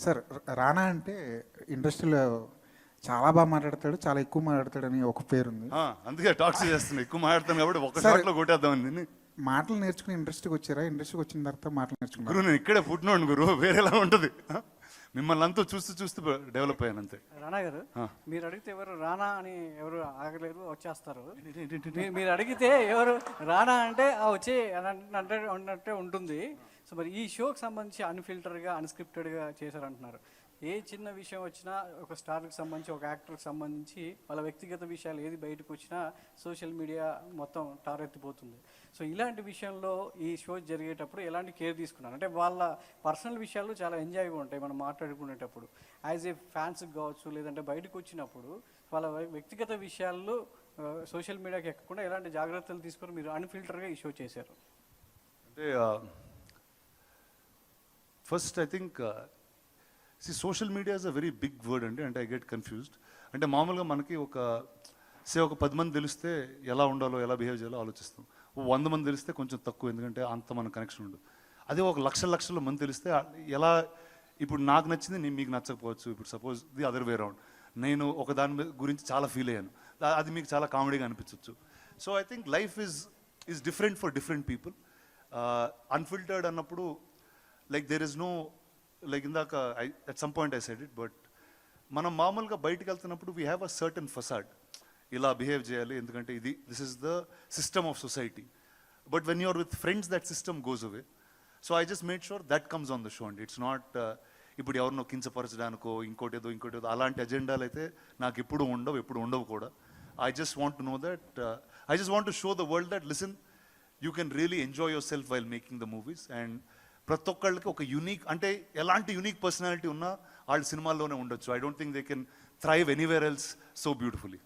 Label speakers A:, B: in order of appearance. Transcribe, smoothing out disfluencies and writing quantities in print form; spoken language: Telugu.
A: సార్ రానా అంటే ఇండస్ట్రీలో చాలా బాగా మాట్లాడతాడు, చాలా ఎక్కువ మాట్లాడతాడని ఒక పేరుంది.
B: అందుకే టాక్స్ చేస్తున్నా, ఎక్కువ మాట్లాడతాను కాబట్టి ఒక షాట్లో కొట్టేద్దాం.
A: మాటలు నేర్చుకుని ఇండస్ట్రీకి వచ్చారా? ఇండస్ట్రీకి వచ్చిన తర్వాత మాటలు నేర్చుకున్నారు?
B: గురు నేను ఇక్కడే పుట్టినోడు గురు, వేరేలా ఉంటుంది. మిమ్మల్ని అంతా చూస్తూ డెవలప్ అయ్యాను అంతే.
C: రానా గారు, మీరు అడిగితే ఎవరు రానా అని ఎవరు ఆగలేరు, వచ్చేస్తారు. మీరు అడిగితే ఎవరు రానా అంటే వచ్చే అన్నట్టే ఉంటుంది. సో మరి ఈ షోకి సంబంధించి అన్ఫిల్టర్గా అన్స్క్రిప్టెడ్గా చేశారంటున్నారు. ఏ చిన్న విషయం వచ్చినా ఒక స్టార్కి సంబంధించి, ఒక యాక్టర్కి సంబంధించి వాళ్ళ వ్యక్తిగత విషయాలు ఏది బయటకు వచ్చినా సోషల్ మీడియా మొత్తం టారెత్తిపోతుంది. సో ఇలాంటి విషయంలో ఈ షో జరిగేటప్పుడు ఎలాంటి కేర్ తీసుకున్నారు? అంటే వాళ్ళ పర్సనల్ విషయాలు చాలా ఎంజాయ్గా ఉంటాయి మనం మాట్లాడుకునేటప్పుడు. యాజ్ ఏ ఫ్యాన్స్కి కావచ్చు, లేదంటే బయటకు వచ్చినప్పుడు వాళ్ళ వ్యక్తిగత విషయాల్లో సోషల్ మీడియాకి ఎక్కకుండా ఎలాంటి జాగ్రత్తలు తీసుకొని మీరు అన్ఫిల్టర్గా ఈ షో చేశారు?
B: అంటే first I think social media is a very big word అండి. అంటే ఐ గెట్ కన్ఫ్యూజ్డ్. అంటే మామూలుగా మనకి ఒక 10 మంది తెలిస్తే ఎలా ఉండాలో, ఎలా బిహేవ్ చేయాలో ఆలోచిస్తాం. 100 మంది తెలిస్తే కొంచెం తక్కువ, ఎందుకంటే అంత మన కనెక్షన్ ఉండదు. అదే ఒక లక్షల మంది తెలిస్తే ఎలా, ఇప్పుడు నాకు నచ్చింది నేను మీకు నచ్చకపోవచ్చు. ఇప్పుడు suppose the other way round, నేను ఒక దాని గురించి చాలా ఫీల్ అయ్యాను, అది మీకు చాలా కామెడీగా అనిపించవచ్చు. So I think life is different for different people. Unfiltered అన్నప్పుడు like there is no, like ఇందాక at some point I said it, but మనం మామూలుగా బయటకు వెళ్తున్నప్పుడు we have a certain facade, ఇలా బిహేవ్ చేయాలి ఎందుకంటే this is the system of society. But when you're with friends that system goes away. So I just made sure that comes on the show అండి. ఇట్స్ నాట్ ఇప్పుడు ఎవరినో కించపరచడానికో ఇంకోటేదో అలాంటి అజెండాలు అయితే నాకు ఎప్పుడు ఉండవు కూడా. I just want to know that, I just want to show the world that listen, you can really enjoy your self while making the movies. And ప్రతి ఒక్కళ్ళకి ఒక యూనిక్, అంటే ఎలాంటి యూనిక్ పర్సనాలిటీ ఉన్నా వాళ్ళ సినిమాల్లోనే ఉండొచ్చు. I don't think they can thrive anywhere else so beautifully.